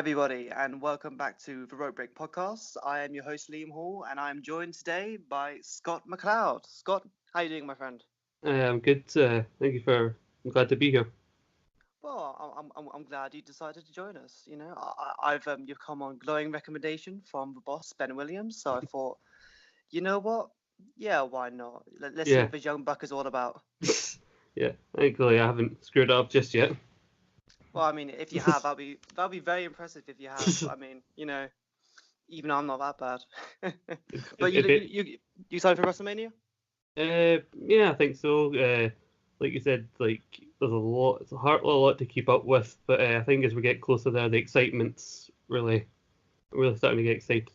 everybody, and welcome back to the Road Break podcast. I am your host, Liam Hall, and I'm joined today by Scott McLeod. Scott, how are you doing, my friend? I'm good. Thank you I'm glad to be here. Well, I'm glad you decided to join us. You know, you've come on glowing recommendation from the boss, Ben Williams. So I thought, you know what? Yeah, why not? Let's see what this young buck is all about. Yeah, thankfully I haven't screwed it up just yet. Well, I mean, if you have, that'll be very impressive if you have. I mean, you know, even I'm not that bad. But you excited for WrestleMania? Yeah, I think so. Like you said, like there's a lot. It's a lot to keep up with. But I think as we get closer there, the excitement's really starting to get excited.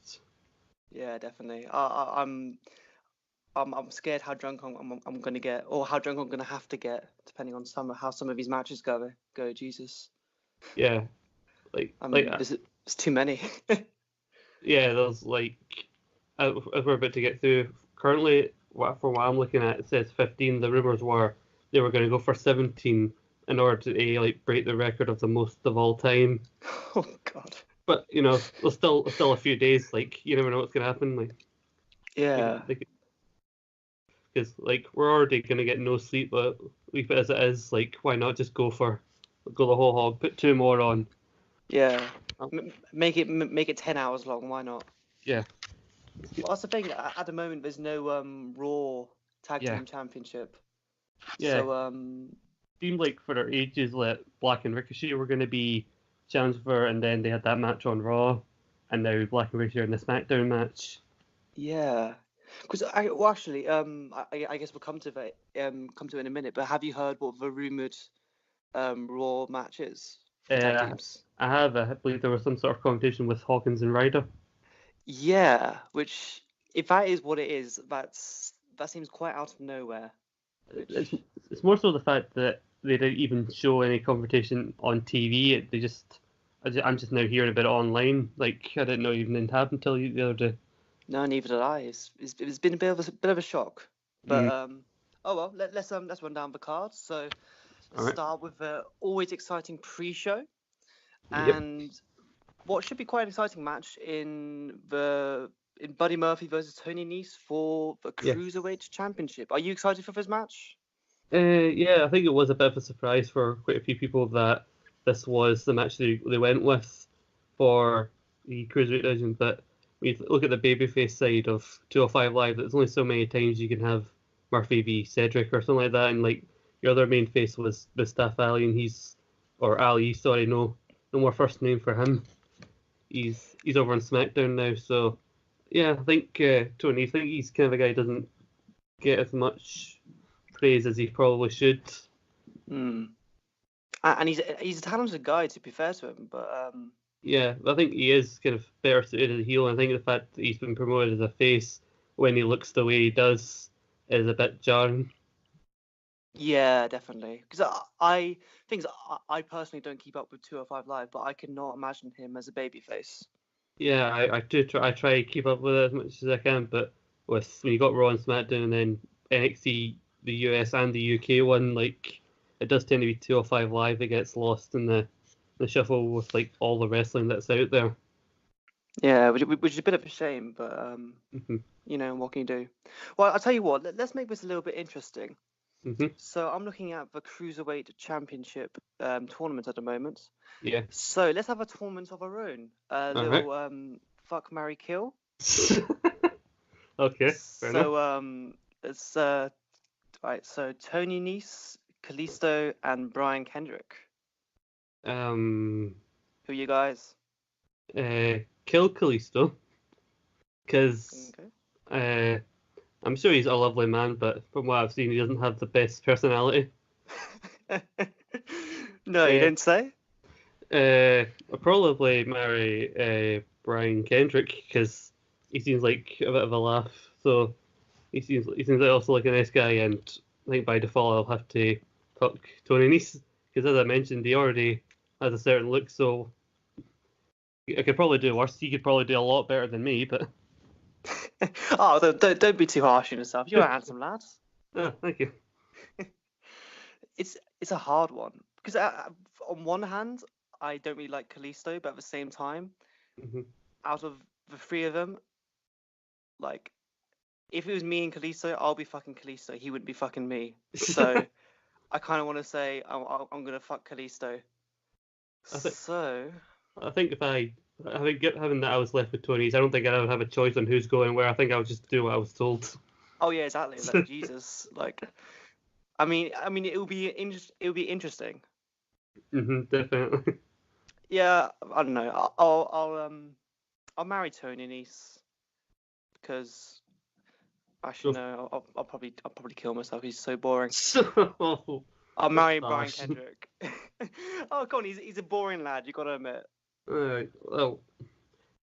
Yeah, definitely. I'm scared how drunk I'm gonna get, or how drunk I'm gonna have to get, depending on how some of these matches go. Jesus. Yeah, it's too many. Yeah, there's as we're about to get through. Currently, from what I'm looking at, it says 15. The rumors were they were going to go for 17 in order to break the record of the most of all time. Oh God. But you know, there's still a few days. You never know what's going to happen. Yeah. Because we're already going to get no sleep, but leave it as it is. Why not just go the whole hog? Put 2 more on. Yeah. Make it 10 hours long. Why not? Yeah. Well, that's the thing. At the moment, there's no Raw Tag Team Championship. Yeah. So seemed like for their ages, Black and Ricochet were going to be challenged for, and then they had that match on Raw, and now Black and Ricochet are in the SmackDown match. Yeah. Because I guess we'll come to it in a minute. But have you heard what the rumored Raw match is? Tag teams. I have. I believe there was some sort of competition with Hawkins and Ryder. Yeah, which if that is what it is, that seems quite out of nowhere. It's more so the fact that they didn't even show any competition on TV. I'm just now hearing about it online. I didn't know even it happened until the other day. No, neither did I. It's been a bit of a shock. But oh well, let's run down the card. So let's start with the always exciting pre-show, and what should be quite an exciting match in Buddy Murphy versus Tony Nese for the Cruiserweight Championship. Are you excited for this match? Yeah, I think it was a bit of a surprise for quite a few people that this was the match they went with for the Cruiserweight Division, but when you look at the babyface side of 205 Live, there's only so many times you can have Murphy v Cedric or something like that, and your other main face was Mustafa Ali, and Ali, sorry, no more first name for him. He's over on SmackDown now, so yeah, I think Tony, I think he's kind of a guy who doesn't get as much praise as he probably should. And he's a talented guy, to be fair to him, but yeah, I think he is kind of better suited as a heel. I think the fact that he's been promoted as a face when he looks the way he does is a bit jarring. Yeah, definitely. Because I personally don't keep up with 205 Live, but I cannot imagine him as a babyface. Yeah, I do try. I try to keep up with it as much as I can, but when you got Raw and SmackDown and then NXT, the US and the UK one, it does tend to be 205 Live that gets lost in the shuffle with all the wrestling that's out there. Yeah, which is a bit of a shame, but you know, what can you do? Well, I'll tell you what. Let's make this a little bit interesting. So I'm looking at the Cruiserweight Championship tournament at the moment. Yeah. So let's have a tournament of our own. Fuck, marry, kill. Okay. Fair enough. It's right. So Tony Nese, Kalisto, and Brian Kendrick. Who are you guys? Kill Kalisto, because I'm sure he's a lovely man, but from what I've seen, he doesn't have the best personality. No, you didn't say? I'll probably marry Brian Kendrick, because he seems like a bit of a laugh. So he seems also like a nice guy, and I think by default I'll have to fuck Tony Nese, because as I mentioned, he already has a certain look. So I could probably do worse. He could probably do a lot better than me, but. Oh, don't be too harsh on yourself. You're a handsome lad. Oh, thank you. It's a hard one, because on one hand, I don't really like Kalisto, but at the same time, Mm-hmm. out of the three of them, like, if it was me and Kalisto, I'll be fucking Kalisto. He wouldn't be fucking me. So I kind of want to say I'm gonna fuck Kalisto. So I think having that I was left with Tony's, I don't think I would have a choice on who's going where. I think I would just do what I was told. oh yeah, exactly. Like Jesus, like I mean, it would be interesting. Definitely. Yeah, I don't know. I'll marry Tony Nese because actually no, I'll probably kill myself. He's so boring. So I'll marry Brian harsh. Kendrick. Oh, come on, he's a boring lad. You gotta admit. Well,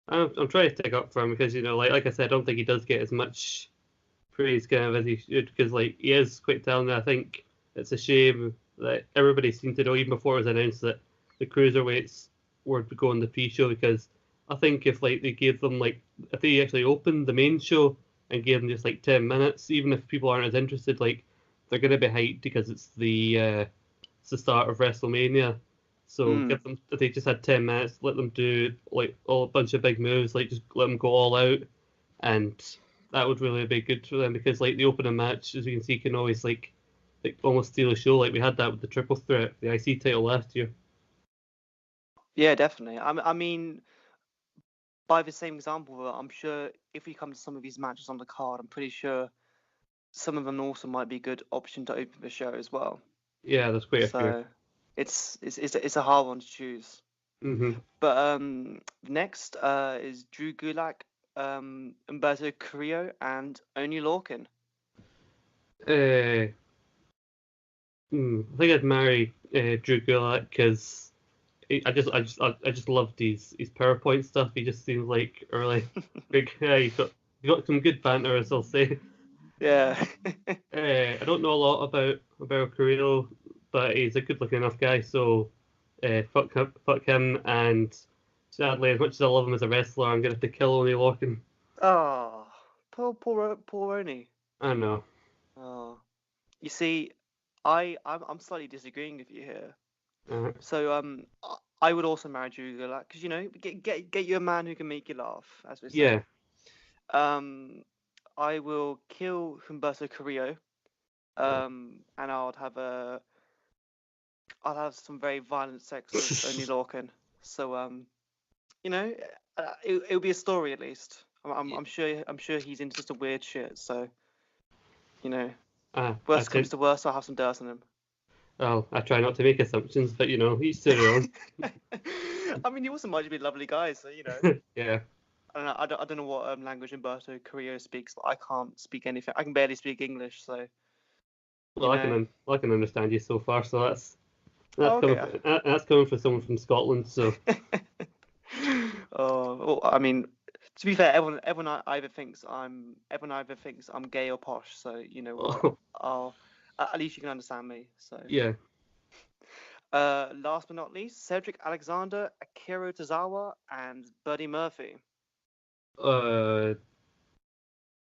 I'm trying to take up for him because like I said, I don't think he does get as much praise kind of as he should because like he is quite talented. I think it's a shame that everybody seemed to know even before it was announced that the cruiserweights were to go on the pre-show because I think if like they gave them like if they actually opened the main show and gave them just like 10 minutes, even if people aren't as interested, like they're gonna be hyped because it's the start of WrestleMania. So give them if they just had 10 minutes, let them do like a bunch of big moves, like just let them go all out, and that would really be good for them because like the opening match, as you can see, can always like almost steal a show. Like we had that with the triple threat, the IC title last year. Yeah, definitely. I mean, by the same example, I'm sure if we come to some of these matches on the card, I'm pretty sure some of them also might be a good option to open the show as well. Yeah, there's quite a few. So it's a hard one to choose. But next is Drew Gulak, Humberto Carrillo, and Oney Lorcan. I think I'd marry Drew Gulak because I just loved his PowerPoint stuff. He just seems like a really big guy. He's got some good banter, as I'll say. Yeah. I don't know a lot about Carrillo, but he's a good-looking enough guy. So fuck him. And sadly, as much as I love him as a wrestler, I'm gonna have to kill Oney Lorcan. Oh, poor Oney. I know. Oh, you see, I'm slightly disagreeing with you here. Uh, So I would also marry Drew Gulak because get you a man who can make you laugh, as we say. yeah. I will kill Humberto Carrillo. And I'll have some very violent sex with Oney Lorcan. So it'll be a story at least. I'm sure he's into some weird shit. So worst comes to worst, I'll have some dirt on him. Well, I try not to make assumptions, but each to their own. I mean, he also might be a lovely guy, so Yeah. I don't know what language Humberto Carrillo speaks. I can't speak anything. I can barely speak English, so. Well, I can understand you so far, so that's okay. that's coming from someone from Scotland, so. Oh, well, I mean, to be fair, everyone either thinks I'm gay or posh, so you know what? At least you can understand me. So. Yeah. Last but not least, Cedric Alexander, Akira Tozawa, and Buddy Murphy.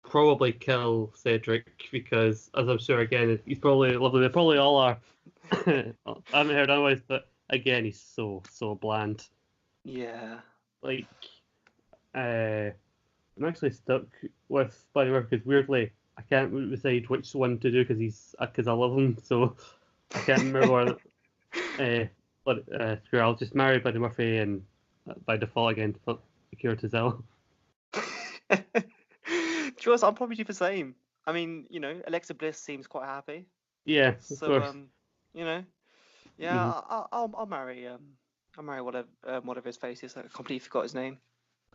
Probably kill Cedric because, as I'm sure again, he's probably lovely. They probably all are. I haven't heard otherwise, but again, he's so bland. Yeah. Like, I'm actually stuck with Buddy Murphy because weirdly I can't decide which one to do because I love him, so I can't remember. But sure, I'll just marry Buddy Murphy and by default again fuck Akira Tozawa. Joyce, I'll probably do the same. I mean, Alexa Bliss seems quite happy. Yeah, of course. Yeah, I'll marry whatever his face is. I completely forgot his name.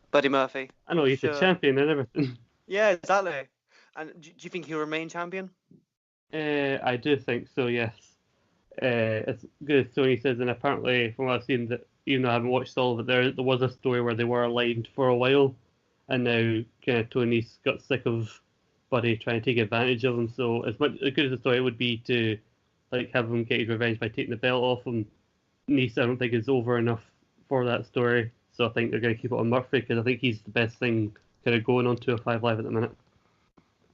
Buddy Murphy. I know he's a champion and everything. Yeah, exactly. And do you think he'll remain champion? I do think so. Yes. As good as Tony says, and apparently from what I've seen, that even though I haven't watched all of it, there was a story where they were aligned for a while, and now kind of Tony's got sick of Buddy trying to take advantage of him. So as good as the story would be to like have him get his revenge by taking the belt off him, Nice I don't think is over enough for that story. So I think they're going to keep it on Murphy because I think he's the best thing kind of going on 205 Live at the minute.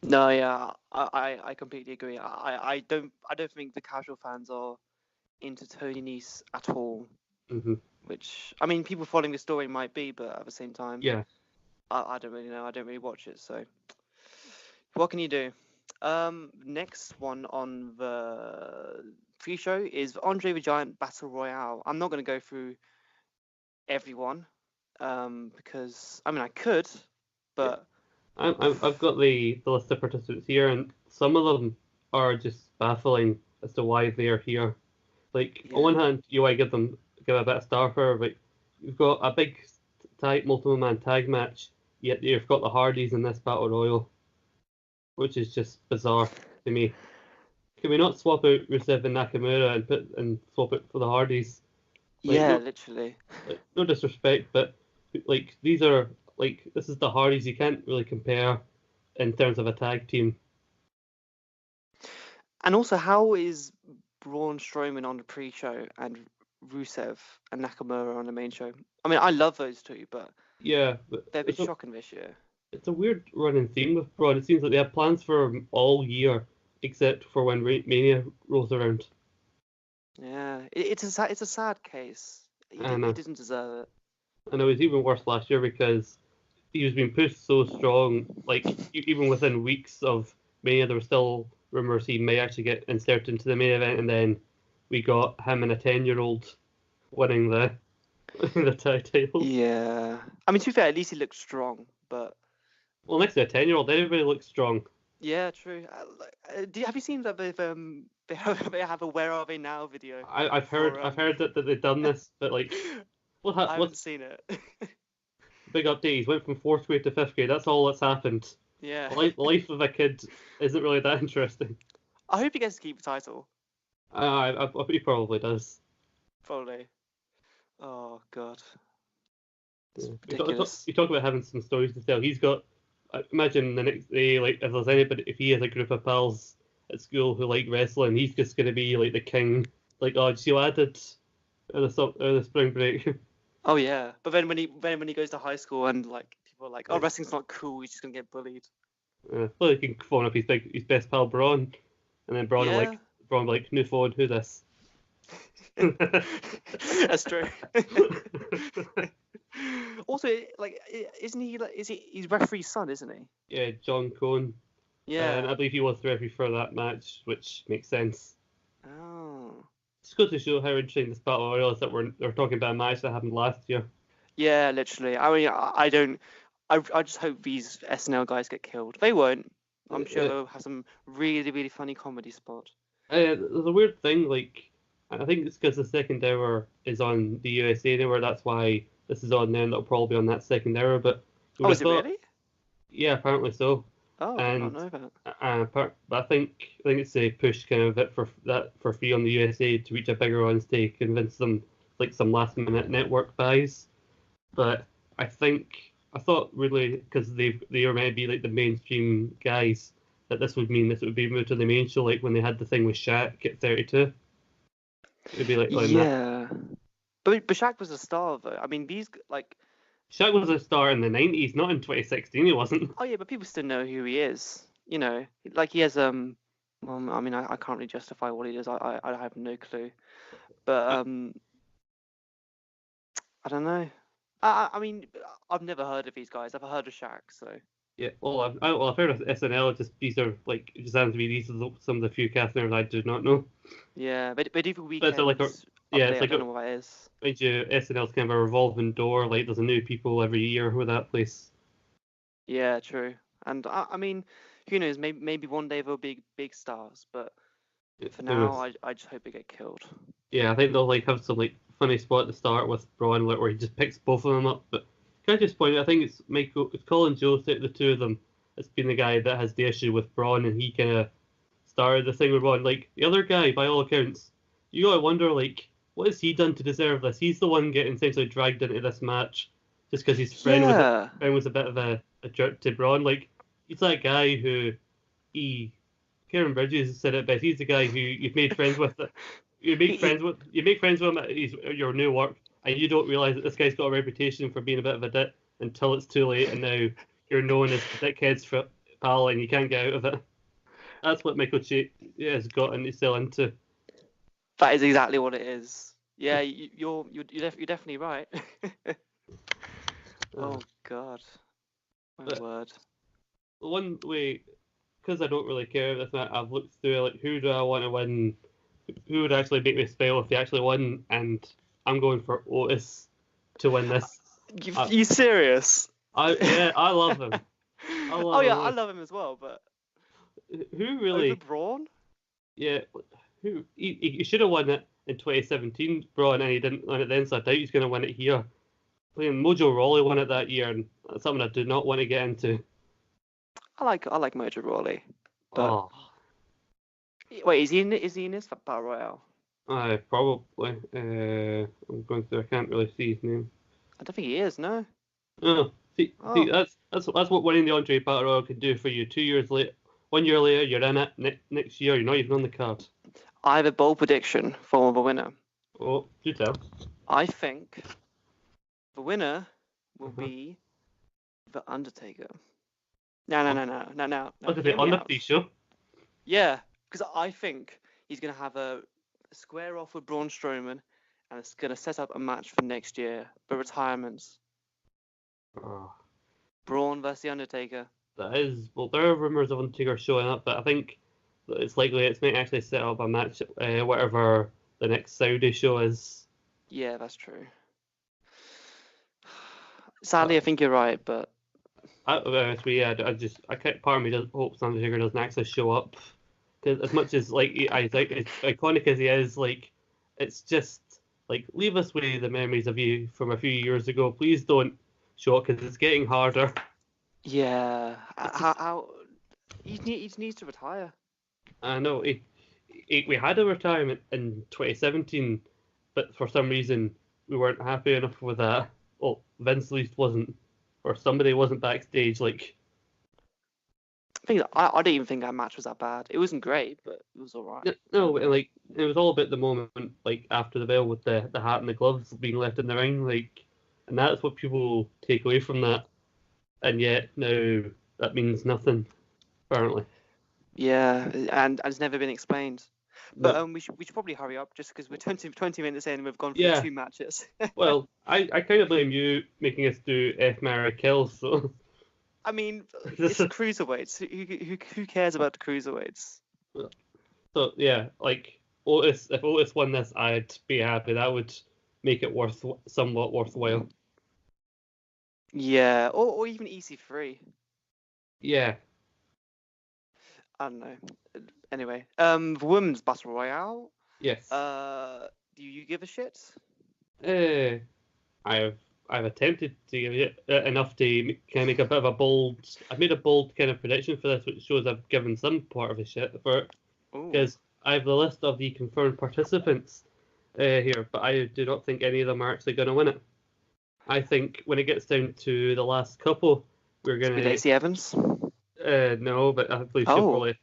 No, yeah, I completely agree. I don't think the casual fans are into Tony Nese at all. Mm-hmm. which I mean, people following the story might be, but at the same time, Yeah. I don't really know. I don't really watch it, so what can you do? Next one on the pre-show is Andre the Giant Battle Royale. I'm not going to go through everyone, because I mean I could, but I've got the list of participants here, and some of them are just baffling as to why they're here. Like, on one hand, you want to give a bit of star power, but you've got a big multiple man tag match, yet you've got the Hardys in this battle royal, which is just bizarre to me. Can we not swap out Rusev and Nakamura and swap it for the Hardys? Like, yeah, literally. like, no disrespect, but like these are like this is the Hardys. You can't really compare in terms of a tag team. And also, how is Braun Strowman on the pre-show and Rusev and Nakamura on the main show? I mean, I love those two, but Yeah, but they're a bit shocking this year. it's a weird running theme with Braun. It seems like they have plans for him all year, except for when Mania rolls around. Yeah, it's a sad case. He doesn't deserve it. And it was even worse last year because he was being pushed so strong. Like even within weeks of Mania, there were still rumors he may actually get inserted into the main event, and then we got him and a 10-year-old winning the the tag title. Yeah, I mean, to be fair, at least he looks strong, but well, next to a 10-year-old, everybody looks strong. Yeah, true. Have you seen that they have a "Where Are They Now" video? I've heard that they've done this, but like, I haven't seen it. Big update. He's went from 4th grade to 5th grade. That's all that's happened. Yeah. The life of a kid isn't really that interesting. I hope he gets to keep the title. He probably does. Probably. Oh God. Yeah. Ridiculous. You talk about having some stories to tell. He's got. Imagine the next day, like if there's anybody, if he has a group of pals at school who like wrestling, he's just gonna be like the king. Like, oh, did you know I did the spring break? Oh yeah, but then when he goes to high school and like people are like, oh, wrestling's not cool, he's just gonna get bullied. Well, he can phone up his best pal Braun, and then Braun will be like, new phone, who this? That's true. Also, like, isn't he like he's referee's son, isn't he? Yeah, John Cone. Yeah. And I believe he was the referee for that match, which makes sense. Oh. It's good to show how interesting this battle royal is that we're talking about a match that happened last year. Yeah, literally. I mean, I just hope these SNL guys get killed. They won't. I'm sure they'll have some really, really funny comedy spot. There's a weird thing, like, I think it's because the second hour is on the USA Network, that's why this is on there, and it'll probably be on that second hour, but... Oh, is it really? Yeah, apparently so. Oh, I did not know that. But I think it's a push kind of bit for free on the USA to reach a bigger audience to convince them, like, some last minute network buys. But I thought really, because they were meant to be like the mainstream guys, that this would mean this would be moved to the main show, like when they had the thing with Shaq at 32. It'd be like yeah. But Shaq was a star though. I mean, these like. Shaq was a star in the 90s, not in 2016. He wasn't. Oh yeah, but people still know who he is. You know, like he has Well, I mean, I can't really justify what he does. I have no clue. But I don't know. I mean, I've never heard of these guys. I've heard of Shaq, so. Yeah, well, I've heard of SNL. These are like, it just happens to be these are some of the few cast members I do not know. Yeah, but do weekends. It's like I don't know what that is. Mind you, SNL's kind of a revolving door. Like, there's a new people every year with that place. Yeah, true. And I mean, who knows? Maybe one day they'll be big stars, but for now, I just hope they get killed. Yeah, I think they'll like have some like funny spot to start with Braun, like, where he just picks both of them up. But can I just point out, I think it's Colin Jost, the two of them, has been the guy that has the issue with Braun, and he kind of started the thing with Braun. Like, the other guy, by all accounts, you gotta wonder, like, what has he done to deserve this? He's the one getting essentially dragged into this match just because his friend was a bit of a jerk to Braun. Like, he's that guy who Karen Bridges said it best. He's the guy who you've made friends with. You make friends with him at your new work, and you don't realise that this guy's got a reputation for being a bit of a dick until it's too late, and now you're known as the dickhead's pal, and you can't get out of it. That's what Michael Che has gotten himself into. That is exactly what it is. Yeah, you're definitely right. Oh God, my word. One way, because I don't really care about this, I've looked through like who do I want to win, who would actually make me smile if they actually won, and I'm going for Otis to win this. You serious? I love him. Oh yeah, I love him as well, but who really? over Braun? Yeah, who he should have won it in 2017, Braun, and he didn't win it then, so I doubt he's going to win it here. Mojo Rawley won it that year, and that's something I do not want to get into. I like Mojo Rawley, but Oh, wait, is he in this Battle Royale? probably. I'm going through. I can't really see his name. I don't think he is. No. Oh, see, Oh. that's what winning the Andre Battle Royale can do for you. 2 years later, 1 year later, you're in it. Next year, you're not even on the card. I have a bold prediction for the winner. Oh, do tell. I think the winner will be the Undertaker. No. Look at the on the pre-show. Yeah, because I think he's gonna have a square off with Braun Strowman, and it's gonna set up a match for next year, the retirements. Oh. Braun versus the Undertaker. That is, well, there are rumours of Undertaker showing up, but I think that it's likely it's might actually set up a match, whatever the next Saudi show is. Yeah, that's true. Sadly, I think you're right, but I can't, part of me hopes Undertaker doesn't actually show up, because as much as like I think as iconic as he is, like it's just like leave us with the memories of you from a few years ago. Please don't show up because it's getting harder. yeah, how he needs to retire. I know we had a retirement in 2017, but for some reason we weren't happy enough with that. Well, Vince at least wasn't, or somebody wasn't backstage. Like, I didn't even think that match was that bad. It wasn't great, but it was alright. no, like it was all about the moment, like after the bell with the hat and the gloves being left in the ring, like, and that's what people take away from that. And yet now that means nothing, apparently. Yeah, and it's never been explained. But No. we should probably hurry up just because we're 20 minutes in and we've gone through Yeah. 2 matches. Well, I kind of blame you making us do F, marry, kill. So I mean, it's cruiserweights. Who cares about the cruiserweights? So yeah, like Otis, if Otis won this, I'd be happy. That would make it somewhat worthwhile. Yeah, or even EC3. Yeah. I don't know. Anyway, the women's battle royale. Yes. Do you give a shit? I've attempted to give it enough to kind of make a bit of a bold. I've made a bold kind of prediction for this, which shows I've given some part of a shit for it. Because I have the list of the confirmed participants here, but I do not think any of them are actually going to win it. I think when it gets down to the last couple, we're going to. Lacey Evans? No, but I believe she'll probably.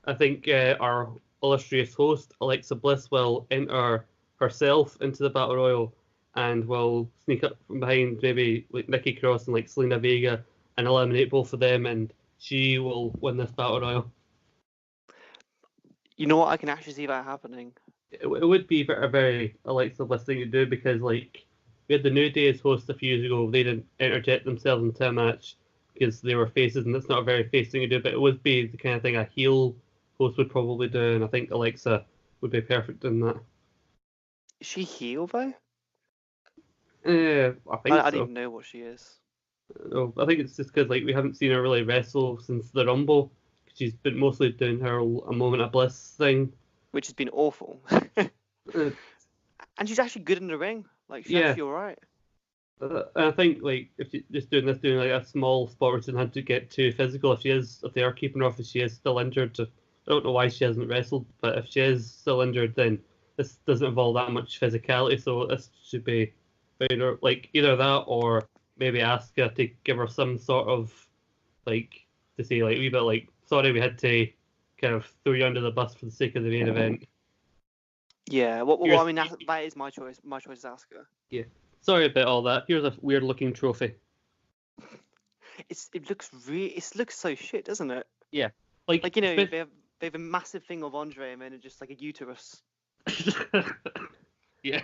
I think our illustrious host, Alexa Bliss, will enter herself into the Battle Royal and will sneak up from behind maybe like Nikki Cross and like Selena Vega and eliminate both of them, and she will win this Battle Royal. You know what? I can actually see that happening. It would be a very Alexa Bliss thing to do because like we had the New Day as host a few years ago. They didn't interject themselves into a match because they were faces, and that's not a very face thing to do. But it would be the kind of thing a heel host would probably do, and I think Alexa would be perfect in that. Is she heel though? I think I don't even know what she is. No, I think it's just because like we haven't seen her really wrestle since the Rumble. She's been mostly doing her a moment of bliss thing, which has been awful. And she's actually good in the ring. Like she's actually alright. I think like if she's just doing like a small spot where she doesn't have to get too physical. If they are keeping her off, if she is still injured, I don't know why she hasn't wrestled, but if she is still injured, then this doesn't involve that much physicality. So this should be like either that or maybe ask her to give her some sort of like to say like a wee bit like sorry we had to kind of throw you under the bus for the sake of the main event. Yeah, well I mean that is my choice. My choice is ask her. Yeah, sorry about all that. Here's a weird looking trophy. It looks so shit, doesn't it? Yeah, like you know they have a massive thing of Andre and then just like a uterus. Yeah.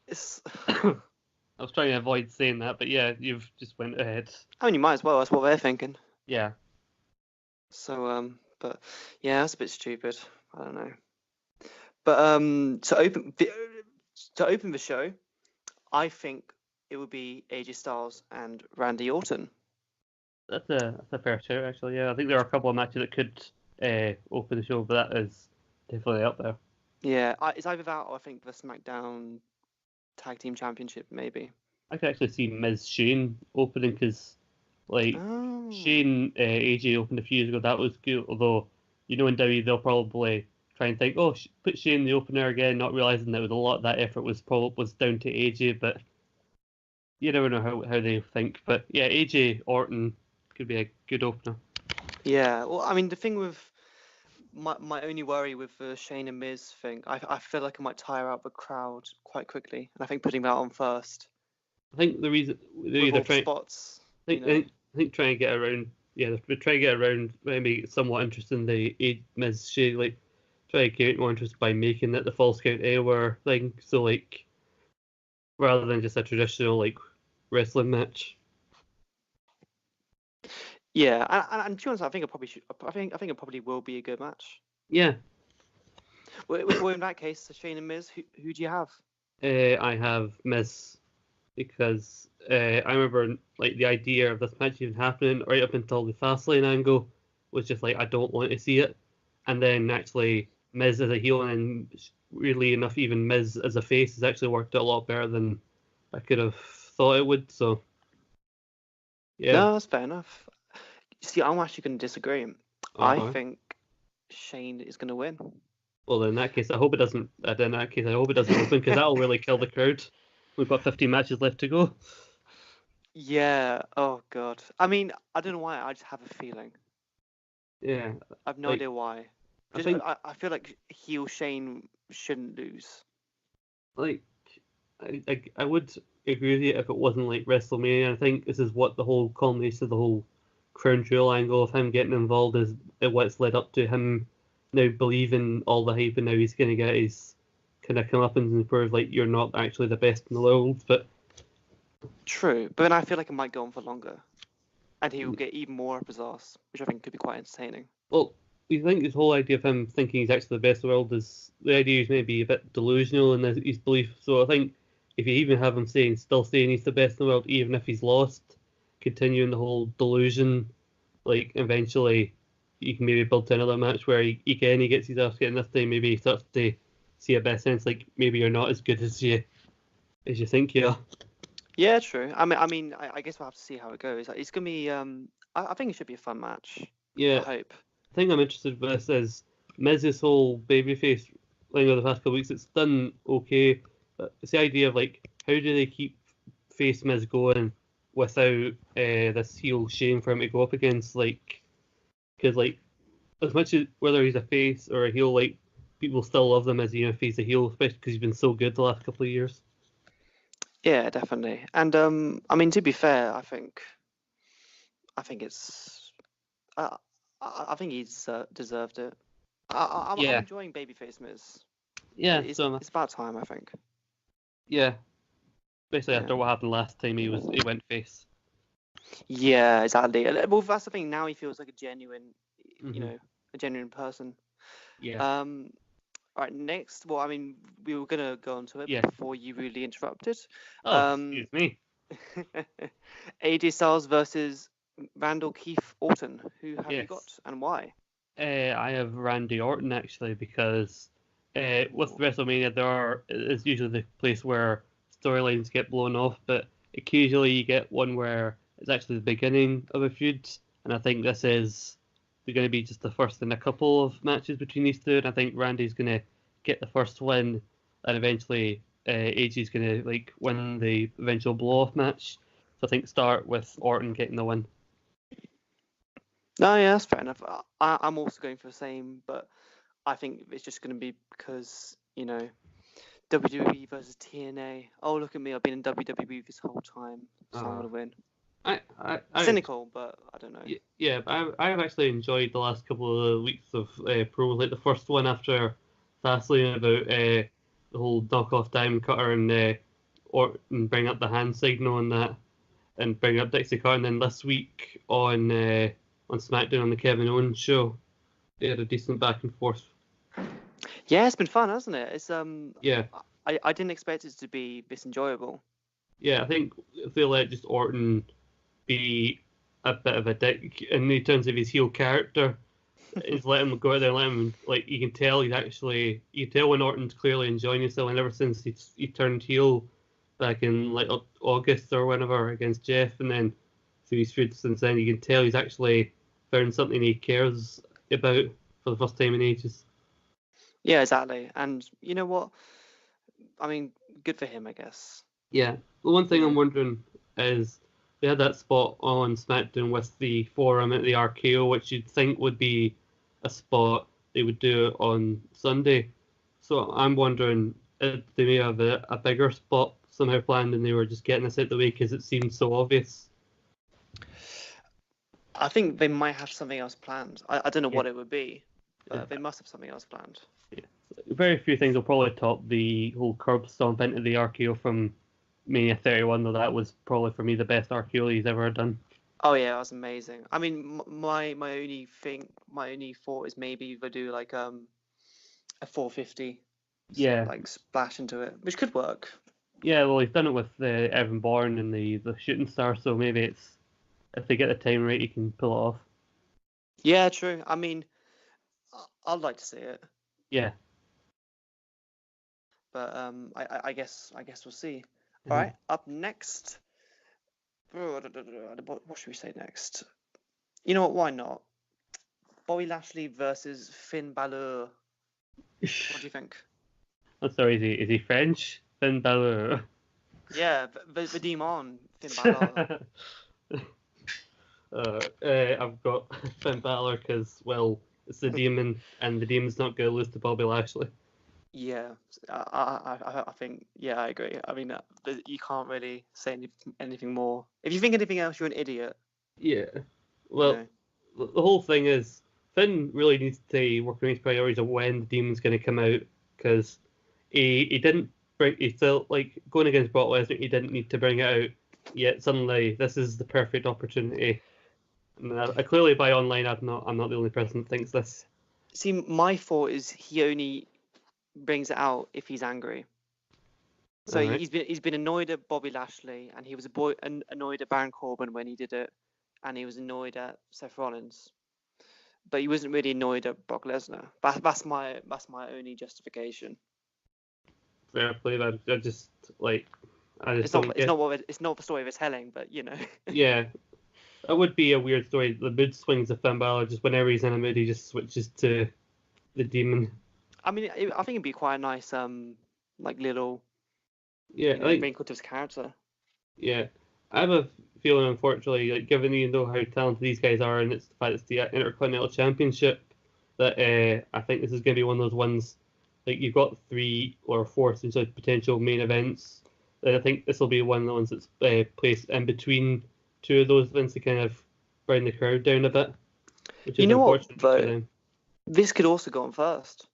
It's. I was trying to avoid saying that, but yeah, you've just went ahead. I mean, you might as well. That's what they're thinking. Yeah. So but yeah, that's a bit stupid. I don't know. But to open the show, I think it would be AJ Styles and Randy Orton. That's a fair shout, actually. Yeah, I think there are a couple of matches that could open the show, but that is definitely up there. Yeah, it's either that or I think the SmackDown Tag Team Championship, maybe. I could actually see Miz Shane opening because, like, Shane AJ opened a few years ago. That was good. Although, in WWE they'll probably try and think, oh, put Shane in the opener again, not realizing that a lot of that effort was down to AJ. But you never know how they think. But yeah, AJ Orton could be a good opener. Yeah, well, I mean, the thing with my only worry with the Shane and Miz thing, I feel like it might tire out the crowd quite quickly, and I think putting that on first. I think the reason with all the spots. I think trying to get around, they're trying to get around, maybe somewhat interesting the Miz Shane, like try to create more interest by making it the false count anywhere thing. So like, rather than just a traditional like wrestling match. Yeah, and to be honest, I think it probably should. I think it probably will be a good match. Yeah. Well, in that case, Shane and Miz, who do you have? I have Miz because I remember like the idea of this match even happening right up until the Fastlane angle was just like I don't want to see it, and then actually Miz as a heel and really enough even Miz as a face has actually worked out a lot better than I could have thought it would. So yeah, No, that's fair enough. See, I'm actually going to disagree. I think Shane is going to win. Well, in that case, I hope it doesn't. In that case, I hope it doesn't open because that'll really kill the crowd. We've got 15 matches left to go. Yeah. Oh God. I mean, I don't know why. I just have a feeling. Yeah. I have no idea why. I feel like heel Shane shouldn't lose. Like, I would agree with you if it wasn't like WrestleMania. I think this is what the whole culmination of the whole Crown Jewel angle of him getting involved is what's led up to him now believing all the hype and now he's going to get his kind of comeuppance and prove like you're not actually the best in the world. But true, but then I feel like it might go on for longer, and he will get even more up his arse, which I think could be quite entertaining. Well, you think this whole idea of him thinking he's actually the best in the world is the idea is maybe a bit delusional in his belief. So I think if you even have him still saying he's the best in the world, even if he's lost, continuing the whole delusion, like eventually you can maybe build to another match where he gets his ass getting this time, maybe he starts to see a better sense, like maybe you're not as good as you think you are. Yeah, true. I mean, I guess we'll have to see how it goes. It's gonna be. I think it should be a fun match. Yeah. I hope. The thing I'm interested in this is Miz's whole babyface thing over the past couple of weeks. It's done okay. But it's the idea of like how do they keep face Miz going without this heel Shane for him to go up against, like, because like as much as whether he's a face or a heel, like people still love them as if he's a heel, especially because he's been so good the last couple of years. Yeah, definitely. And I mean, to be fair, I think it's. I think he's deserved it. I'm enjoying babyface Miz. Yeah, it's about time, I think. Yeah, especially after what happened last time he went face. Yeah, exactly. Well, that's the thing. Now he feels like a genuine, a genuine person. Yeah. All right, next. Well, I mean, we were gonna go on to it before you really interrupted. Excuse me. AJ Styles versus Randall Keith Orton. Who have you got and why? I have Randy Orton actually because with WrestleMania is usually the place where storylines get blown off, but occasionally you get one where it's actually the beginning of a feud, and I think this is going to be just the first in a couple of matches between these two, and I think Randy's going to get the first win, and eventually AJ's going to like win the eventual blow-off match. So I think start with Orton getting the win. No, yeah, that's fair enough. I'm also going for the same, but I think it's just going to be because, WWE versus TNA. Oh, look at me. I've been in WWE this whole time, so I'm going to win. Cynical, but I don't know. Yeah, I've actually enjoyed the last couple of weeks of promos, like the first one after Fastlane about the whole knock-off Diamond Cutter and Orton bring up the hand signal and that, and bring up Dixie Carter. And then this week on SmackDown on the Kevin Owens show, they had a decent back and forth. Yeah, it's been fun, hasn't it? It's Yeah. I didn't expect it to be this enjoyable. Yeah, I think if they let just Orton be a bit of a dick in terms of his heel character, is let him go out there and let him, like, you can tell when Orton's clearly enjoying himself, and ever since he turned heel back in like August or whenever against Jeff, and then through his feud since then, you can tell he's actually found something he cares about for the first time in ages. Yeah, exactly. And you know what? I mean, good for him, I guess. Yeah. The one thing I'm wondering is they had that spot on SmackDown with the forum at the RKO, which you'd think would be a spot they would do on Sunday. So I'm wondering if they may have a bigger spot somehow planned and they were just getting this out the way because it seemed so obvious. I think they might have something else planned. I don't know what it would be, but they must have something else planned. Yeah. Very few things will probably top the whole curb stomp into the RKO from Mania 31, though that was probably for me the best RKO he's ever done. Oh yeah, that was amazing. I mean, my only thought is maybe they do like a 450. Yeah. Like splash into it, which could work. Yeah, well, he's done it with Evan Bourne and the shooting star, so maybe it's if they get the time right, he can pull it off. Yeah, true. I mean, I'd like to see it. Yeah. But I guess we'll see. All right, up next. What should we say next? You know what? Why not? Bobby Lashley versus Finn Balor. What do you think? I'm sorry, is he French? Finn Balor. Yeah, the demon, Finn Balor. I've got Finn Balor because, well, it's the demon, and the demon's not going to lose to Bobby Lashley. Yeah, I think, yeah, I agree. I mean, you can't really say anything more. If you think anything else, you're an idiot. Yeah. Well, the whole thing is, Finn really needs to work on his priorities of when the demon's going to come out, because he didn't bring, he felt like going against Brock Lesnar, he didn't need to bring it out, yet suddenly this is the perfect opportunity. And clearly by online, I'm not the only person that thinks this. See, my thought is he only brings it out if he's angry. So he's been annoyed at Bobby Lashley, and he was annoyed at Baron Corbin when he did it, and he was annoyed at Seth Rollins, but he wasn't really annoyed at Brock Lesnar. That's my only justification. Fair play, but I just like it's not the story they're telling, but you know. Yeah, it would be a weird story. The mood swings of Finn Balor, just whenever he's in a mood, he just switches to the demon. I mean, I think it'd be quite a nice like little wrinkle to his character. Yeah, I have a feeling, unfortunately, like given how talented these guys are, and it's the fact it's the Intercontinental Championship, that I think this is going to be one of those ones. Like you've got 3 or 4 potential main events, and I think this will be one of the ones that's placed in between 2 of those events to kind of bring the crowd down a bit. Which is unfortunate for them. This could also go on first.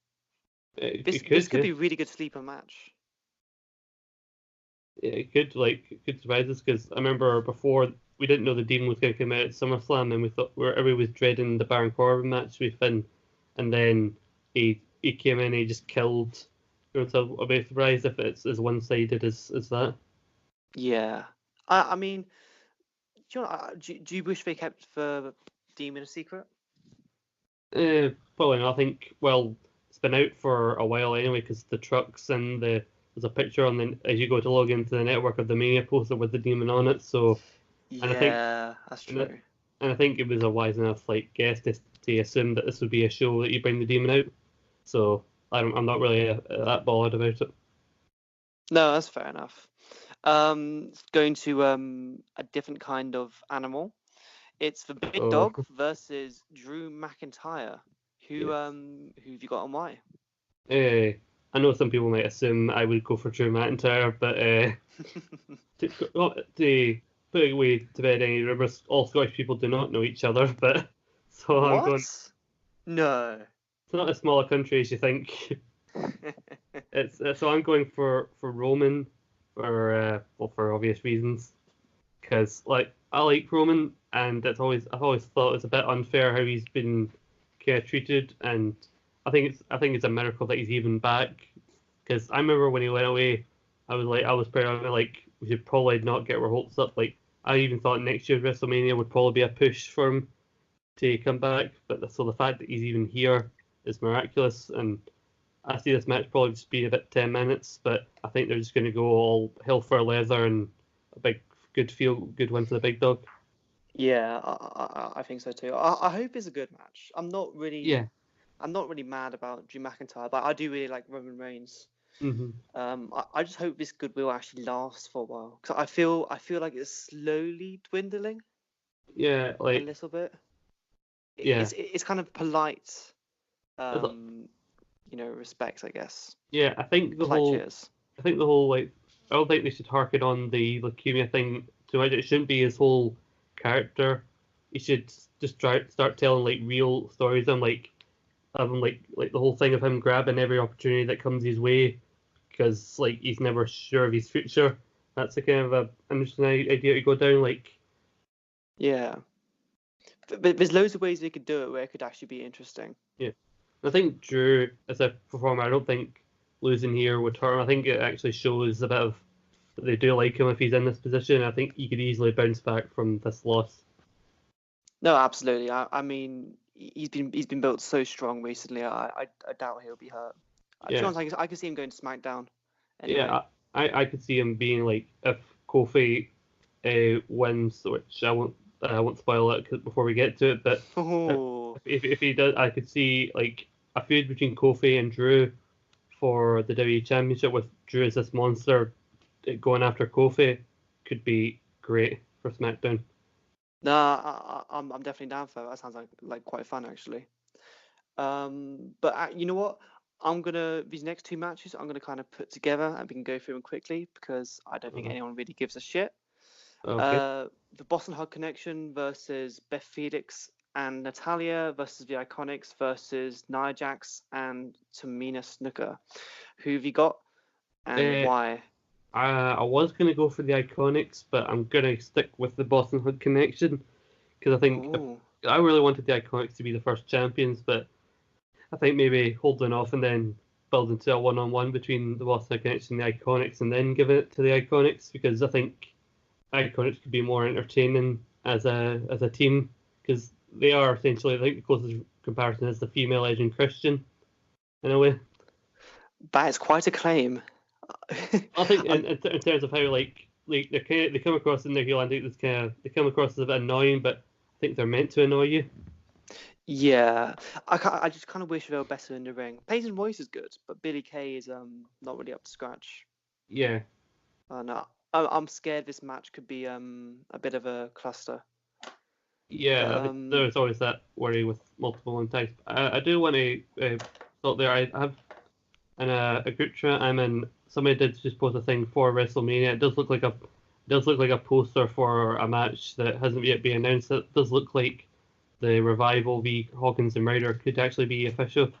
This could be a really good sleeper match. Yeah, it could surprise us, because I remember before we didn't know the Demon was going to come out at SummerSlam, and we thought everybody was dreading the Baron Corbin match with Finn, and then he came in and he just killed. So I'll be surprised if it's as one-sided as that. Yeah, I mean, do you wish they kept the Demon a secret? Probably not. I think, well, it's been out for a while anyway, because the trucks and there's a picture as you go to log into the network of the Mania poster with the Demon on it. So yeah, that's true. And I think it was a wise enough guess to assume that this would be a show that you bring the Demon out. So I'm not really that bothered about it. No, that's fair enough. Going to a different kind of animal. It's the Big Dog versus Drew McIntyre. Who have you got and why? I know some people might assume I would go for Drew McIntyre, but to put away to bed any rumours, all Scottish people do not know each other. But so what? I'm going. No. It's not as small a country as you think. So I'm going for Roman for obvious reasons. Because like I like Roman, and I've always thought it's a bit unfair how he's been kind of treated, and I think it's a miracle that he's even back. Because I remember when he went away, I was pretty like we should probably not get our hopes up. Like I even thought next year's WrestleMania would probably be a push for him to come back, but so the fact that he's even here is miraculous, and I see this match probably just being about 10 minutes, but I think they're just going to go all hell for leather and a big good win for the big dog. Yeah, I think so too. I hope it's a good match. I'm not really mad about Drew McIntyre, but I do really like Roman Reigns. I just hope this goodwill actually lasts for a while, because I feel like it's slowly dwindling. Yeah, like a little bit. Yeah, It's kind of polite, respect, I guess. Yeah, I think the whole like I don't think they should harken on the leukemia thing too much. It shouldn't be his whole character. He should just start telling like real stories and like having like the whole thing of him grabbing every opportunity that comes his way because like he's never sure of his future. That's a kind of a interesting idea to go down. Like yeah, but there's loads of ways they could do it where it could actually be interesting. Yeah, I think Drew as a performer, I don't think losing here would hurt him. I think it actually shows a bit of that they do like him if he's in this position. I think he could easily bounce back from this loss. No, absolutely. I mean, he's been built so strong recently. I doubt he'll be hurt. To be honest, I could see him going to SmackDown. Anyway. Yeah, I could see him being like if Kofi wins, which I won't spoil it before we get to it. But if he does, I could see like a feud between Kofi and Drew for the WWE Championship with Drew as this monster going after Kofi could be great for SmackDown. Nah, I'm definitely down for that. That sounds like quite fun actually. But you know what? These next two matches I'm gonna kind of put together and we can go through them quickly because I don't think anyone really gives a shit. Okay. The Boston Hug Connection versus Beth Phoenix and Natalya versus the Iconics versus Nia Jax and Tamina Snuka. Who have you got and why? I was going to go for the Iconics, but I'm going to stick with the Boston Hug Connection because I think I really wanted the Iconics to be the first champions, but I think maybe holding off and then building to a one-on-one between the Boston Hug Connection and the Iconics and then giving it to the Iconics because I think Iconics could be more entertaining as a team because they are essentially, I think the closest comparison is the female Edge and Christian in a way. That is quite a claim. I think in terms of how like they come across in their heel, I think they come across as a bit annoying, but I think they're meant to annoy you. Yeah, I just kind of wish they were better in the ring. Peyton Royce is good, but Billie Kay is not really up to scratch. Yeah. No, I'm scared this match could be a bit of a cluster. Yeah, I think there's always that worry with multiple attacks. I do want to thought there. I have in a group chat I'm in. Somebody did just post a thing for WrestleMania. It does look like a poster for a match that hasn't yet been announced. It does look like the Revival v Hawkins and Ryder could actually be official.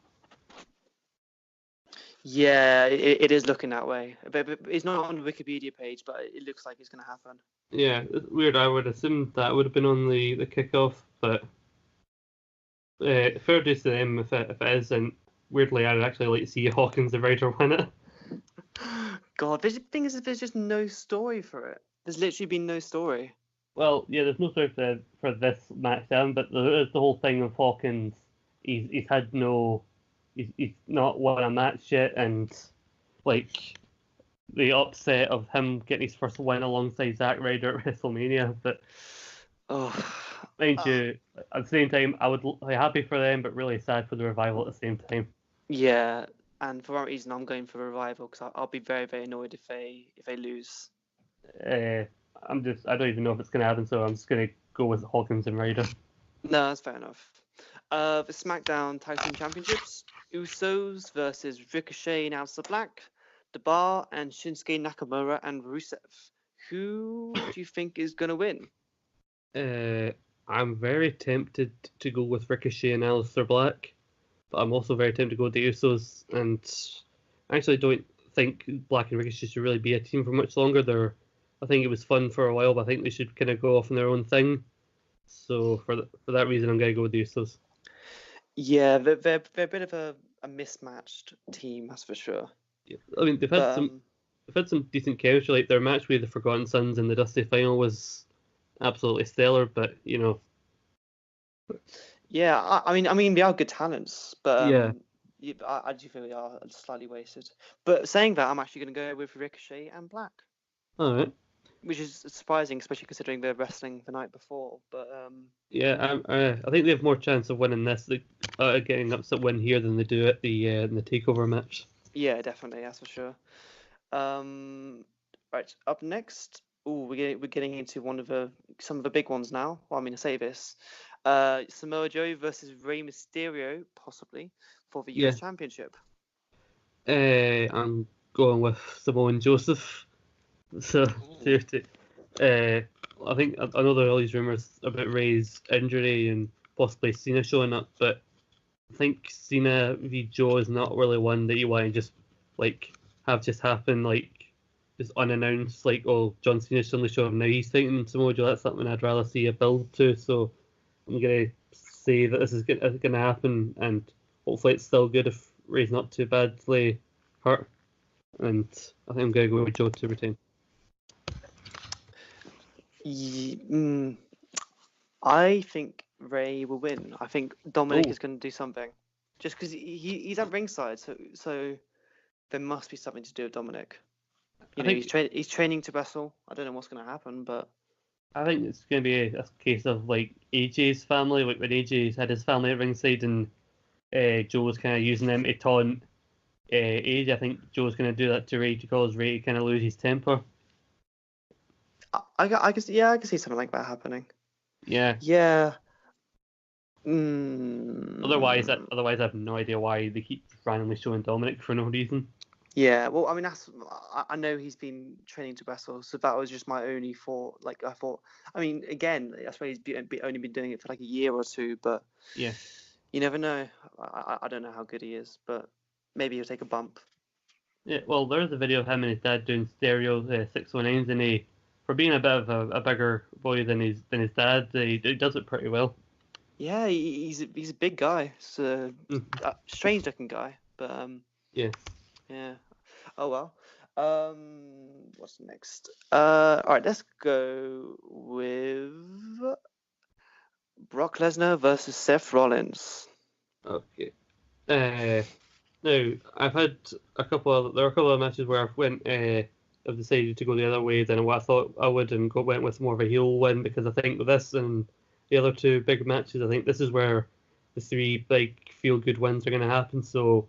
Yeah, it is looking that way. But it's not on the Wikipedia page, but it looks like it's going to happen. Yeah, it's weird. I would assume that would have been on the kickoff, but fair dues to them if it is. And weirdly, I'd actually like to see Hawkins and Ryder win it. God, the thing is, there's just no story for it. There's literally been no story. Well, yeah, there's no story for this match, but there is the whole thing of Hawkins. He's not won a match yet, and like the upset of him getting his first win alongside Zack Ryder at WrestleMania. But mind you, at the same time, I would be happy for them, but really sad for the Revival at the same time. Yeah, and for that reason, I'm going for the Revival because I'll be very, very annoyed if they lose. I don't even know if it's going to happen, so I'm just going to go with Hawkins and Ryder. No, that's fair enough. The SmackDown Tag Team Championships, Usos versus Ricochet and Aleister Black, The Bar, and Shinsuke Nakamura and Rusev. Who do you think is going to win? I'm very tempted to go with Ricochet and Aleister Black, but I'm also very tempted to go with the Usos, and I actually don't think Black and Ricochet should really be a team for much longer. I think it was fun for a while, but I think they should kind of go off on their own thing. So for that reason, I'm going to go with the Usos. Yeah, they're a bit of a mismatched team, that's for sure. Yeah. I mean, they've had some decent chemistry. Like their match with the Forgotten Sons in the Dusty final was absolutely stellar, but Yeah, I mean, they are good talents, but yeah. I do feel they are slightly wasted. But saying that, I'm actually going to go with Ricochet and Black. All right. Which is surprising, especially considering they're wrestling the night before. But yeah, I think they have more chance of winning this, getting upset win here than they do at the in the takeover match. Yeah, definitely, that's for sure. Right, up next. We're getting into some of the big ones now. Well, I mean, I say this. Samoa Joe versus Rey Mysterio, possibly for the US Championship. I'm going with Samoan Joseph. So seriously, I think I know there are all these rumors about Rey's injury and possibly Cena showing up, but I think Cena v Joe is not really one that you want to just have just happen just unannounced. John Cena suddenly showing up now he's fighting Samoa Joe. That's something I'd rather see a build to. So I'm gonna say that this is gonna happen, and hopefully it's still good if Rey's not too badly hurt. And I think I'm gonna go with Joe to retain. I think Rey will win. I think Dominic is going to do something, just because he's at ringside, so there must be something to do with Dominic. He's training to wrestle. I don't know what's going to happen, but I think it's going to be a case of AJ's family, when AJ had his family at ringside and Joe was kind of using them to taunt AJ. I think Joe's going to do that to Rey to cause Rey to kind of lose his temper. I can see something like that happening. Yeah. Yeah. Otherwise, I have no idea why they keep randomly showing Dominic for no reason. Yeah, well, I mean, I know he's been training to wrestle, so that was just my only thought. I thought, I mean, again, that's why he's only been doing it for a year or two, but yeah, you never know. I don't know how good he is, but maybe he'll take a bump. Yeah, well, there's a video of him and his dad doing stereo 619s, and for being a bit of a bigger boy than his dad, he does it pretty well. Yeah, he's a big guy. It's a strange looking guy, but yeah. Oh well. What's next? All right, let's go with Brock Lesnar versus Seth Rollins. Okay. Now I've had there are a couple of matches where I've decided to go the other way than what I thought I would, and went with more of a heel win, because I think with this and the other two big matches, I think this is where the three big feel good wins are going to happen. So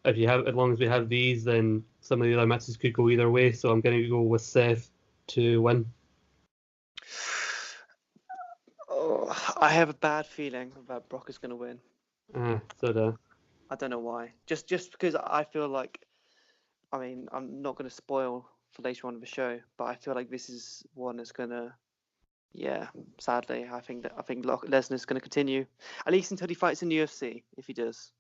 as long as we have these, then some of the other matches could go either way. So I'm going to go with Seth to win. Oh, I have a bad feeling that Brock is going to win. I don't know why. Just because I feel like, I mean, I'm not going to spoil for later on in the show, but I feel like this is one that's going to, sadly, I think Lesnar's going to continue, at least until he fights in the UFC, if he does.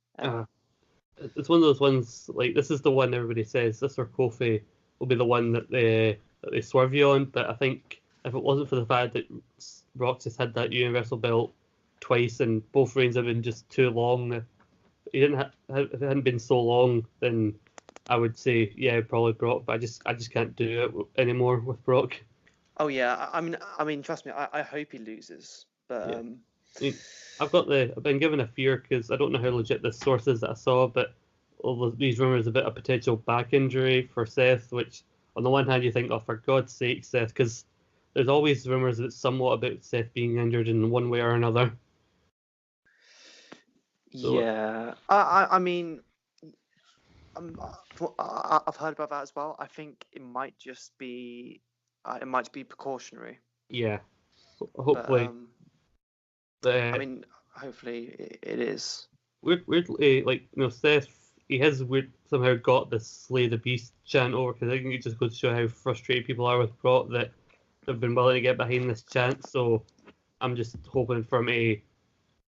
It's one of those ones, this is the one everybody says, this or Kofi will be the one that they swerve you on, but I think if it wasn't for the fact that Brock's just had that Universal belt twice and both reigns have been just too long, if it hadn't been so long, then I would say, probably Brock, but I just can't do it anymore with Brock. Oh yeah, I mean, trust me, I hope he loses, but I've been given a fear, because I don't know how legit this source is that I saw, but all these rumors about a potential back injury for Seth, which on the one hand you think, oh, for God's sake, Seth, because there's always rumors somewhat about Seth being injured in one way or another. So, yeah, I mean, I've heard about that as well. I think it might just be, precautionary. Yeah, hopefully. I mean, hopefully it is. Weirdly, Seth, he has somehow got the Slay the Beast chant over, because I think it just goes to show how frustrated people are with Brock that they've been willing to get behind this chant. So I'm just hoping for him to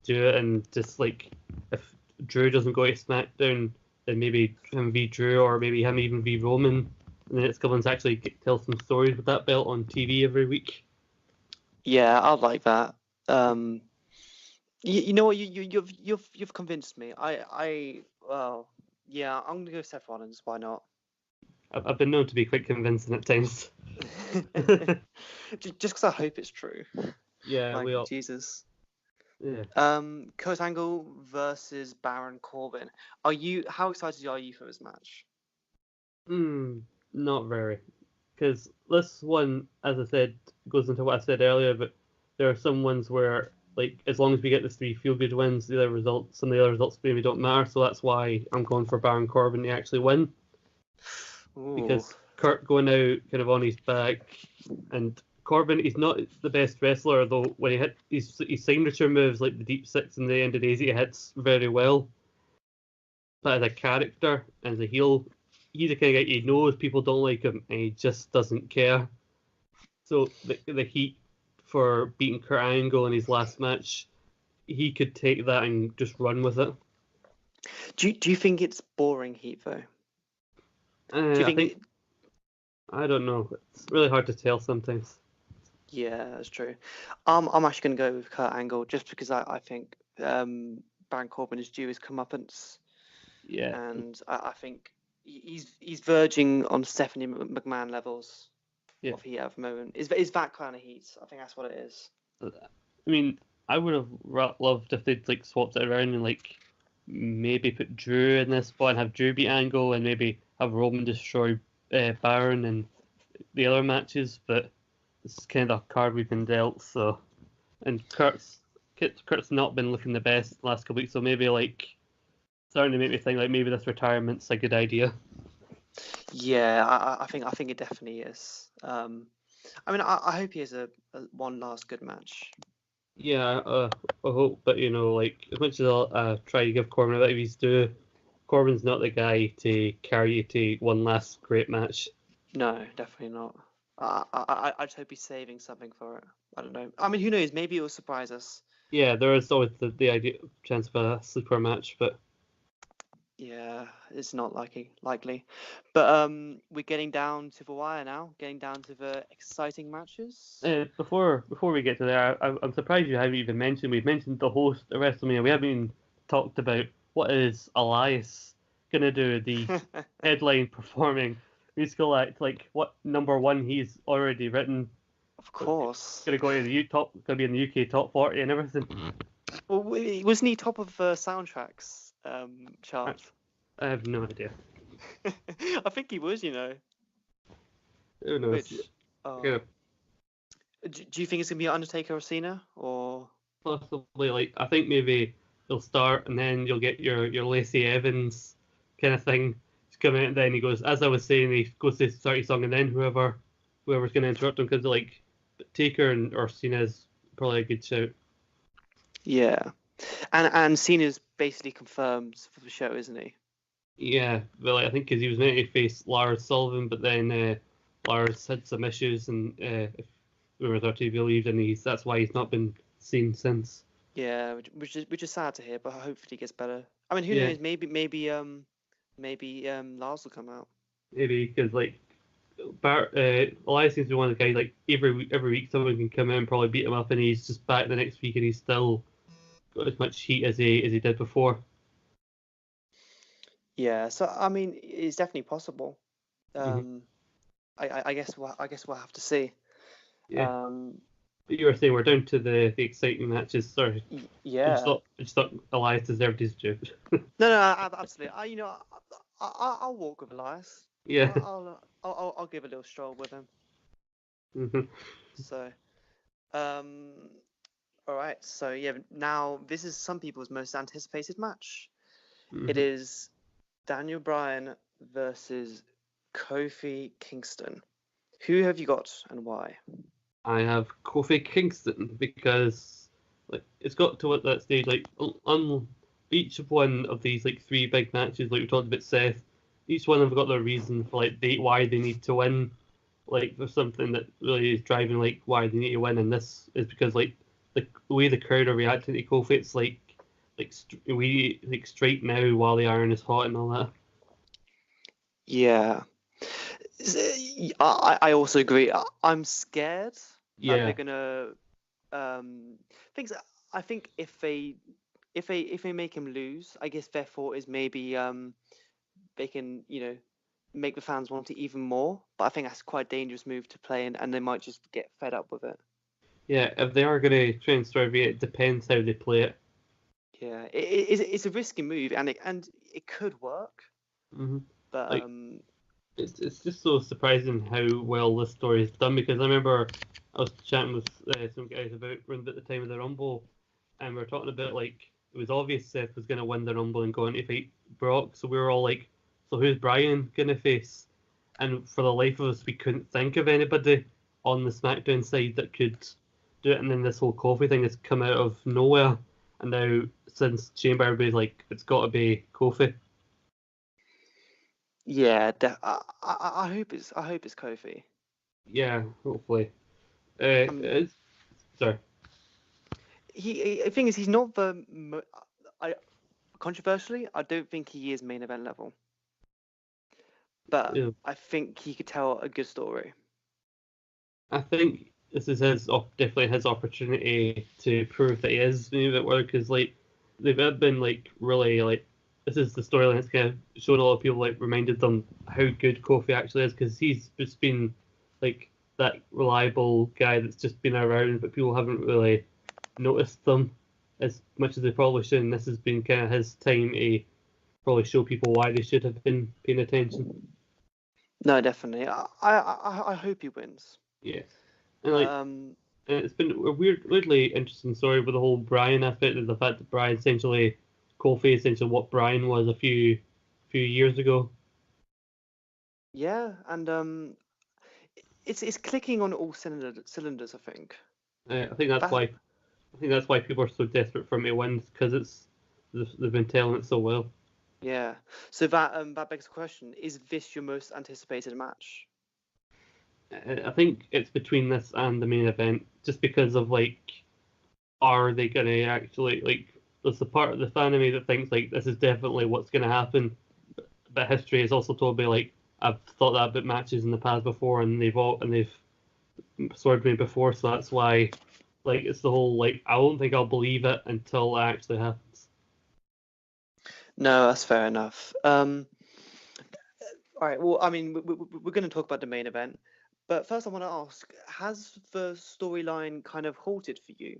do it, and just if Drew doesn't go to SmackDown, then maybe him v Drew, or maybe him even v Roman, and the next couple ones actually tell some stories with that belt on TV every week. Yeah, I'd like that. You know what? You've convinced me. Well, yeah, I'm gonna go Seth Rollins. Why not? I've been known to be quite convincing at times. Just because I hope it's true. Yeah, Like, we all. Jesus. Yeah. Kurt Angle versus Baron Corbin. How excited are you for this match? Not very, because this one, as I said, goes into what I said earlier. But there are some ones where, like, as long as we get the 3 feel-good wins, some of the other results maybe don't matter. So that's why I'm going for Baron Corbin to actually win. Ooh. Because Kurt going out kind of on his back, and Corbin, he's not the best wrestler, though. When he hit his signature moves like the deep six and the end of days, he hits very well. But as a character, as a heel, he's the kind of guy, he knows people don't like him and he just doesn't care. So the heat for beating Kurt Angle in his last match, he could take that and just run with it. Do you think it's boring heat though? I don't know. It's really hard to tell sometimes. Yeah, that's true. I'm actually going to go with Kurt Angle just because I think Baron Corbin is due his comeuppance. Yeah. And I think he's verging on Stephanie McMahon levels of heat at the moment. Is that kind of heat? I think that's what it is. I mean, I would have loved if they'd like swapped it around and like maybe put Drew in this spot and have Drew beat Angle and maybe have Roman destroy Baron and the other matches, but this is kind of a card we've been dealt. So, and Kurt's not been looking the best the last couple weeks, so maybe like starting to make me think like maybe this retirement's a good idea. Yeah, I think it definitely is. I mean, I hope he has a one last good match. Yeah, I hope, but like as much as I'll try to give Corbin a bit of his due, Corbin's not the guy to carry you to one last great match. No, definitely not. I just hope he's saving something for it. I don't know. I mean, who knows? Maybe it will surprise us. Yeah, there is always the idea chance of a sleeper match, but yeah, it's not likely. But we're getting down to the wire now. Getting down to the exciting matches. Before we get to there, I'm surprised you haven't even mentioned. We've mentioned the host of WrestleMania. We haven't even talked about what is Elias gonna do. The headline performing musical act, like what number one he's already written. Of course. Gonna go to the gonna be in the UK top 40 and everything. Well, wasn't he top of soundtracks chart? I have no idea. I think he was, Who knows? Do you think it's gonna be Undertaker or Cena, or possibly like I think maybe he'll start and then you'll get your Lacey Evans kind of thing to come out, and then he goes, as I was saying, he goes to start his song, and then whoever's going to interrupt him, because like Taker or Cena is probably a good shout. Yeah, and Cena's basically confirmed for the show, isn't he? Yeah, well, I think because he was meant to face Lars Sullivan, but then Lars had some issues, and if we were to be believed, and that's why he's not been seen since. Yeah, which is sad to hear, but hopefully he gets better. I mean, who knows? Maybe Lars will come out. Maybe because like Elias seems to be one of the guys, like every week someone can come in and probably beat him up, and he's just back the next week and he's still got as much heat as he did before. Yeah, so I mean, it's definitely possible. I guess we'll have to see. Yeah. But you were saying we're down to the exciting matches. Sorry. Yeah. I just thought Elias deserved his due. No, absolutely. I'll walk with Elias. Yeah. I'll give a little stroll with him. So, all right. So yeah, now this is some people's most anticipated match. It is Daniel Bryan versus Kofi Kingston. Who have you got and why? I have Kofi Kingston because like it's got to that stage, like on each one of these like 3 big matches, like we talked about Seth, each one have got their reason for like why they need to win. Like there's something that really is driving like why they need to win, and this is because like the way the crowd are reacting to Kofi, it's like like strike now while the iron is hot and all that. Yeah. I also agree. I'm scared that Yeah. they're gonna things. I think if they make him lose, I guess their thought is maybe they can make the fans want it even more. But I think that's quite a dangerous move to play, and they might just get fed up with it. Yeah, if they are gonna try and swerve it, it depends how they play it. Yeah, it's a risky move, and it could work. Mm-hmm. But Like, it's just so surprising how well this story is done, because I remember I was chatting with some guys about around at the time of the Rumble, and we were talking about like it was obvious Seth was going to win the Rumble and go on to fight Brock, so we were all like, so who's Bryan going to face? And for the life of us, we couldn't think of anybody on the SmackDown side that could do it. And then this whole Kofi thing has come out of nowhere, and now since Chamber, everybody's like, it's got to be Kofi. yeah, I hope it's Kofi. Yeah, hopefully. It's, sorry. The thing is, he's not controversially, I don't think he is main event level. But Yeah. I think he could tell a good story. I think this is definitely his opportunity to prove that he is main event worthy, because like they've been like really like this is the storyline that's kind of shown a lot of people, like reminded them how good Kofi actually is, because he's just been like that reliable guy that's just been around, but people haven't really noticed them as much as they probably should. And this has been kind of his time to probably show people why they should have been paying attention. No, definitely. I hope he wins. Yeah, and like it's been a weirdly interesting story with the whole Bryan aspect, of the fact that Kofi essentially what Bryan was a few years ago. Yeah, and it's clicking on all cylinders. I think. I think that's why people are so desperate for him to win, because they've been telling it so well. Yeah. So that begs the question: is this your most anticipated match? I think it's between this and the main event, just because of like, are they gonna actually like? There's the part of the fan of me that thinks like this is definitely what's gonna happen, but history has also told me like I've thought that about matches in the past before, and they've swerved me before, so that's why like it's the whole like I don't think I'll believe it until it actually happens. No, that's fair enough. All right. Well, I mean, we're going to talk about the main event, but first I want to ask: has the storyline kind of halted for you?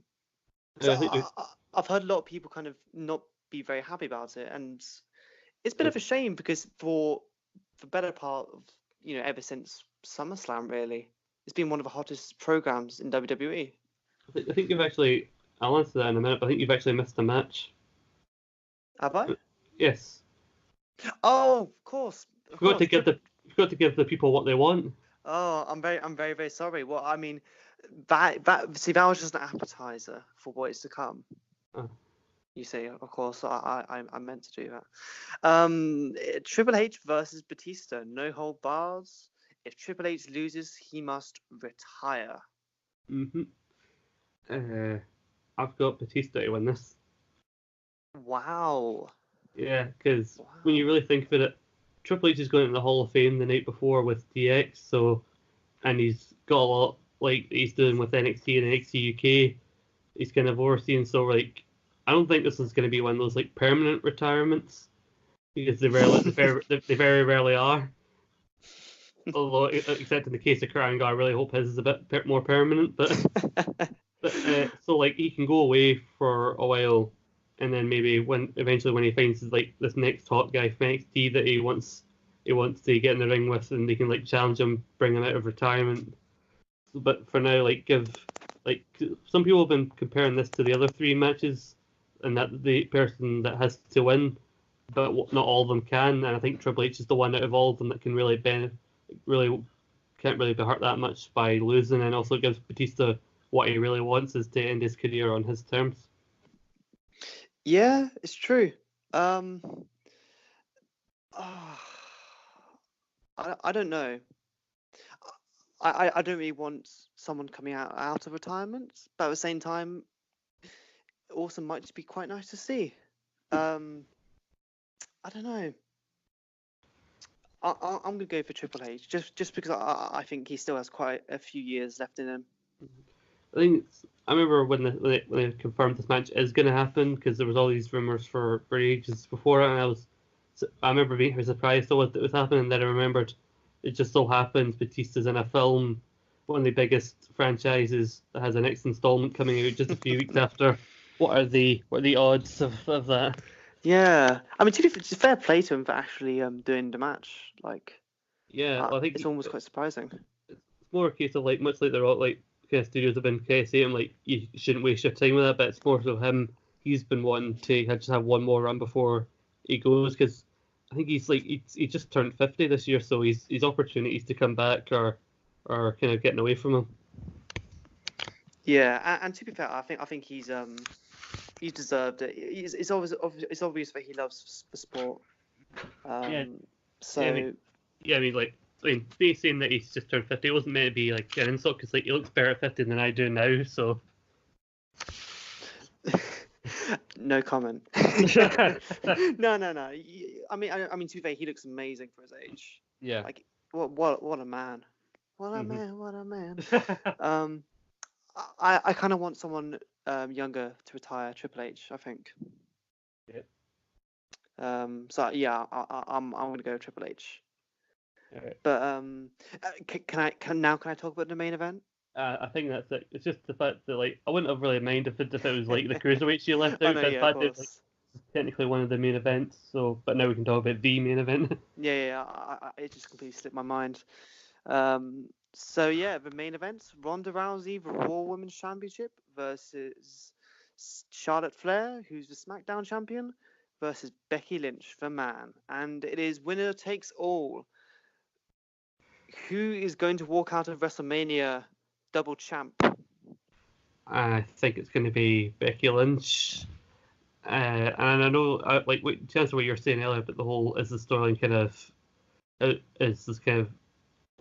I Because think I've heard a lot of people kind of not be very happy about it, and it's a bit of a shame because for the better part of ever since SummerSlam, really, it's been one of the hottest programs in WWE. I think you've actually. I'll answer that in a minute, but I think you've actually missed a match. Have I? Yes. Oh, of course, of Forgot to course. give the people what they want. Oh, I'm very, very sorry. Well, I mean, that was just an appetizer for what is to come. Oh. You see, of course, I meant to do that. Triple H versus Bautista, no hold bars. If Triple H loses, he must retire. Mhm. I've got Bautista to win this. Wow. Yeah, because Wow. when you really think about it, Triple H is going to the Hall of Fame the night before with DX, and he's got a lot like he's doing with NXT and NXT UK. He's kind of overseeing, so like I don't think this is going to be one of those like permanent retirements, because they very rarely are. Although, except in the case of Kurt I really hope his is a bit more permanent. But so like he can go away for a while, and then maybe when he finds like this next hot guy from NXT that he wants to get in the ring with, and they can like challenge him, bring him out of retirement. But for now, like some people have been comparing this to the other three matches, and that the person that has to win, but not all of them can. And I think Triple H is the one out of all of them that can really can't really be hurt that much by losing, and also gives Batista what he really wants is to end his career on his terms. Yeah, it's true. I don't know. I don't really want someone coming out of retirement, but at the same time, it also might just be quite nice to see. I don't know. I'm going to go for Triple H, just because I think he still has quite a few years left in him. I remember when they confirmed this match is going to happen, because there was all these rumors for ages before it, and I remember being surprised at what was happening, and then I remembered it just so happens Bautista's in a film, one of the biggest franchises, that has a next installment coming out just a few weeks after. What are the odds of that? Yeah, I mean, to be fair play to him for actually doing the match. Like, Yeah, I think it's almost quite surprising. It's more a case of like, much like the Rock, like kind of studios have been kind of saying like you shouldn't waste your time with that, but it's more so him. He's been wanting to just have one more run before he goes, because I think he's like he just turned 50 this year, so his opportunities to come back are kind of getting away from him. Yeah, and to be fair, I think he's deserved it. It's obvious that he loves the sport. So I mean, they saying that he's just turned 50 wasn't meant to be like an insult, because like he looks better at 50 than I do now. So no comment. No. I mean, to be fair, he looks amazing for his age. Yeah. Like what a man. What a man. What a man. I kind of want someone younger to retire Triple H, I think. Yeah. So yeah, I'm gonna go Triple H. Right. But can I talk about the main event? I think that's it. It's just the fact that like I wouldn't have really minded if it was like the cruiserweight she left out. No, But yeah, the of fact that it's course. technically one of the main events. So, but now we can talk about the main event. Yeah. It just completely slipped my mind. So yeah, the main event: Ronda Rousey, the Raw Women's Championship, versus Charlotte Flair, who's the SmackDown champion, versus Becky Lynch, the man. And it is winner takes all. Who is going to walk out of WrestleMania double champ? I think it's going to be Becky Lynch. And I know, like, to answer what you were saying earlier, but the whole is the storyline kind of is this kind of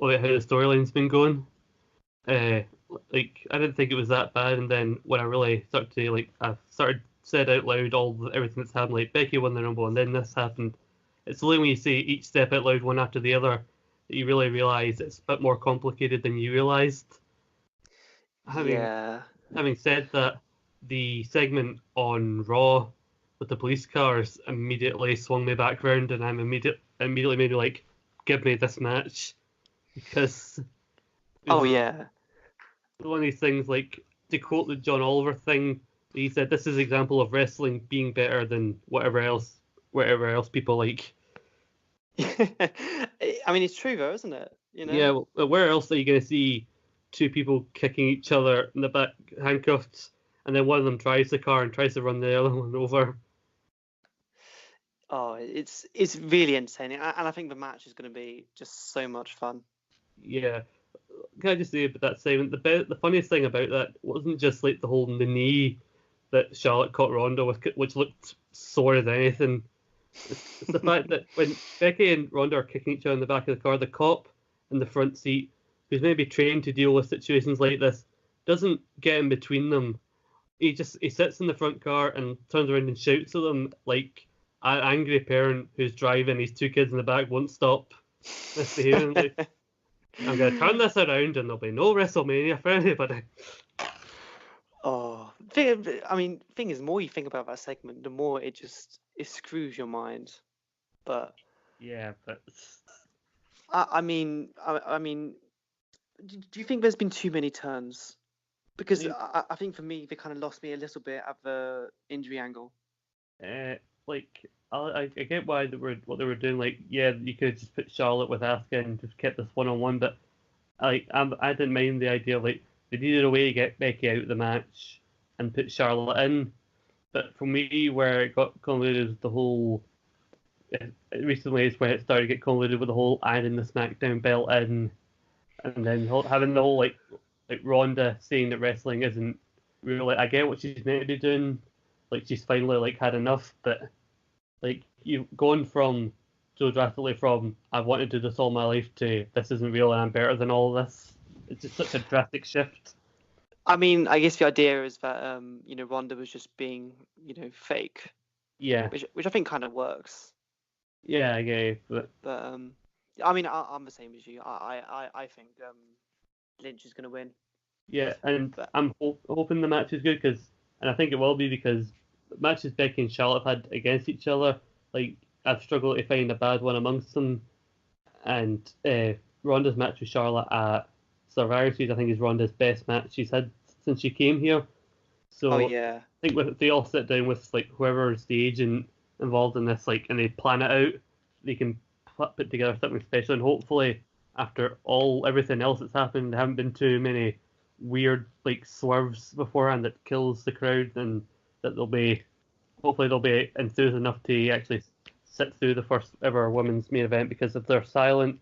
how the storyline's been going. Like I didn't think it was that bad, and then when I really started to said out loud everything that's happened, like Becky won the Rumble, and then this happened. It's only when you say each step out loud one after the other that you really realise it's a bit more complicated than you realised. Having said that, the segment on Raw with the police cars immediately swung me back round, and I'm immediately made me like, give me this match, because yeah, one of these things, like to quote the John Oliver thing, he said this is an example of wrestling being better than whatever else people like. I mean, it's true though, isn't it? You know? Yeah, well, where else are you going to see two people kicking each other in the back, handcuffed, and then one of them drives the car and tries to run the other one over? Oh, it's really entertaining, and I think the match is going to be just so much fun. Yeah, can I just say about that segment? The funniest thing about that wasn't just like the knee that Charlotte caught Ronda with, which looked sore as anything. It's the fact that when Becky and Ronda are kicking each other in the back of the car, the cop in the front seat, who's maybe trained to deal with situations like this, doesn't get in between them. He sits in the front car and turns around and shouts at them like an angry parent who's driving his two kids in the back won't stop misbehaving. Like, I'm going to turn this around and there'll be no WrestleMania for anybody. Oh, thing is, the more you think about that segment, the more it screws your mind. But yeah, but I mean, do you think there's been too many turns? Because I think for me, they kind of lost me a little bit at the injury angle. Like I get what they were doing. Like, yeah, you could just put Charlotte with Asuka and just kept this one-on-one, but I didn't mind the idea of like they needed a way to get Becky out of the match and put Charlotte in. But for me, where it got convoluted with the whole recently is where it started to get convoluted with the whole adding the SmackDown belt in, and then having the whole like Ronda saying that wrestling isn't really. I get what she's meant to be doing. Like, she's finally like had enough, but like you've gone from so drastically from I've wanted to do this all my life to this isn't real and I'm better than all of this. It's just such a drastic shift. I mean, I guess the idea is that Ronda was just being fake, Yeah. which I think kind of works. Yeah, I get it. But I mean, I'm the same as you. I think Lynch is going to win. yeah, and But I'm hoping the match is good and I think it will be because matches Becky and Charlotte have had against each other, like I've struggled to find a bad one amongst them. And Ronda's match with Charlotte at Survivor Series, I think, is Ronda's best match she's had since she came here. oh So yeah, I think if they all sit down with like whoever's the agent involved in this, like, and they plan it out, they can put together something special. And hopefully, after everything else that's happened, there haven't been too many weird like swerves beforehand that kills the crowd, and that hopefully they'll be enthused enough to actually sit through the first ever women's main event. Because if they're silent,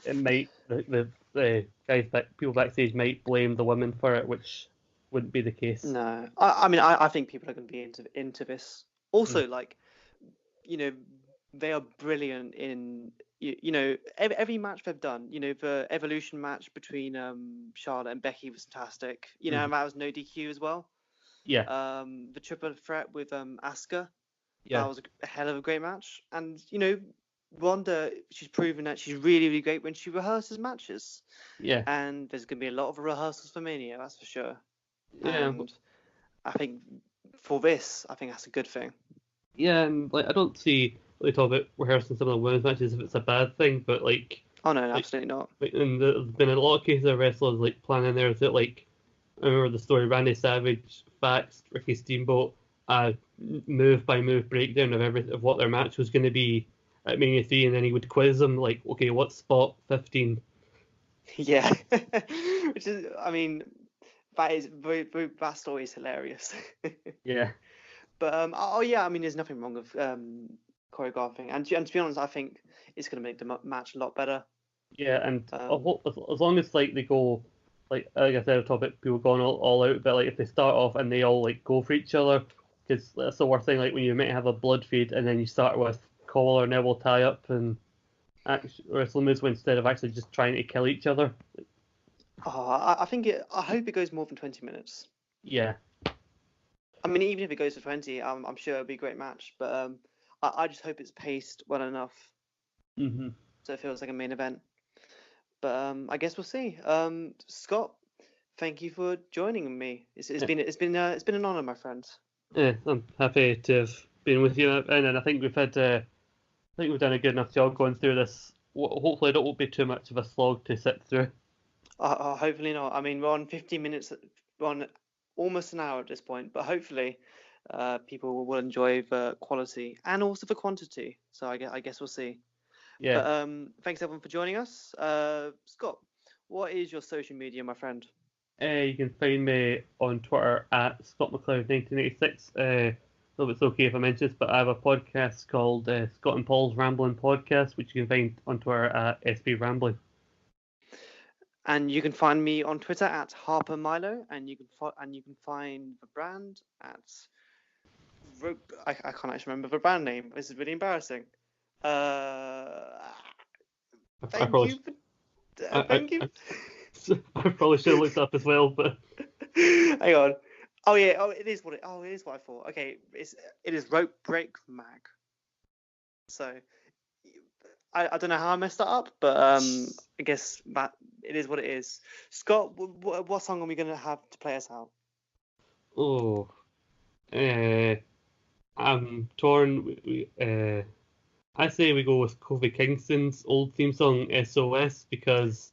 it might the people backstage might blame the women for it, which wouldn't be the case. no, I mean, I think people are going to be into this. Also, Mm. like, they are brilliant in every match they've done. The Evolution match between Charlotte and Becky was fantastic. Mm. And that was no DQ as well. Yeah, The triple threat with Asuka, that yeah, was a hell of a great match. And Ronda, she's proven that she's really, really great when she rehearses matches. yeah, And there's going to be a lot of rehearsals for Mania, that's for sure. yeah, And I think for this, I think that's a good thing. yeah. And like, I don't see they talk about rehearsing some of the women's matches if it's a bad thing, but Oh no, like, absolutely not. and there's been a lot of cases of wrestlers like planning there that like I remember the story Randy Savage faxed Ricky Steamboat a move by move breakdown of what their match was going to be at Mania 3, and then he would quiz them like, okay, what's spot 15? Yeah, which is, I mean, that story is hilarious. Yeah, But oh yeah, I mean, there's nothing wrong with choreographing, and to be honest, I think it's going to make the match a lot better. yeah, and Um, as long as like they go like I said, a topic people going all out, but like if they start off and they all like go for each other, because that's the worst thing. Like when you might have a blood feud and then you start with collar and elbow tie up and wrestle moves instead of actually just trying to kill each other. I think I hope it goes more than 20 minutes. Yeah, I mean, even if it goes for 20, I'm sure it'll be a great match. But I just hope it's paced well enough hmm so it feels like a main event. But I guess we'll see. Scott, thank you for joining me. It's been an honor, my friend. yeah. I'm happy to have been with you, and I think I think we've done a good enough job going through this. Hopefully, it won't be too much of a slog to sit through. Hopefully not. I mean, we're on 15 minutes, we're on almost an hour at this point, but hopefully people will enjoy the quality and also the quantity. So I guess we'll see. Yeah. But thanks everyone for joining us. Scott, what is your social media, my friend? You can find me on Twitter at ScottMcLeod1986. So it's okay if I mention this, but I have a podcast called Scott and Paul's Rambling Podcast, which you can find on Twitter at SB Rambling. And you can find me on Twitter at Harper Milo, and you can find the brand at I can't actually remember the brand name. This is really embarrassing. Thank you. Thank you. I probably should have looked up as well, but hang on. Oh yeah. Oh, it is what I thought. Okay, it is Rope Break Mag. So I don't know how I messed that up, but I guess that it is what it is. Scott, what song are we gonna have to play us out? I'm torn. I say we go with Kofi Kingston's old theme song SOS because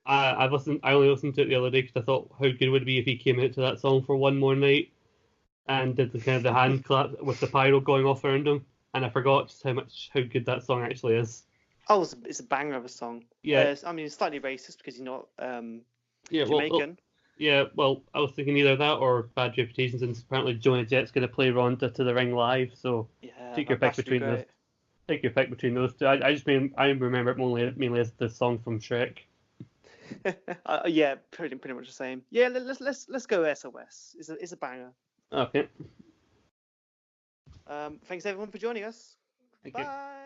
I only listened to it the other day because I thought how good would it be if he came out to that song for one more night and did the kind of the hand clap with the pyro going off around him, and I forgot just how good that song actually is. Oh, it's a banger of a song. Yeah. I mean, it's slightly racist because you're not Yeah. Jamaican. Well, I was thinking either that or Bad Reputation, since apparently Jonah Jet's going to play Ronda to the ring live. So Yeah, take your pick between those. Take your pick between those two. I remember it mainly as the song from Shrek. Yeah, pretty much the same. Yeah, let's go SOS. It's a banger. Okay. Thanks everyone for joining us. Thank Bye. you.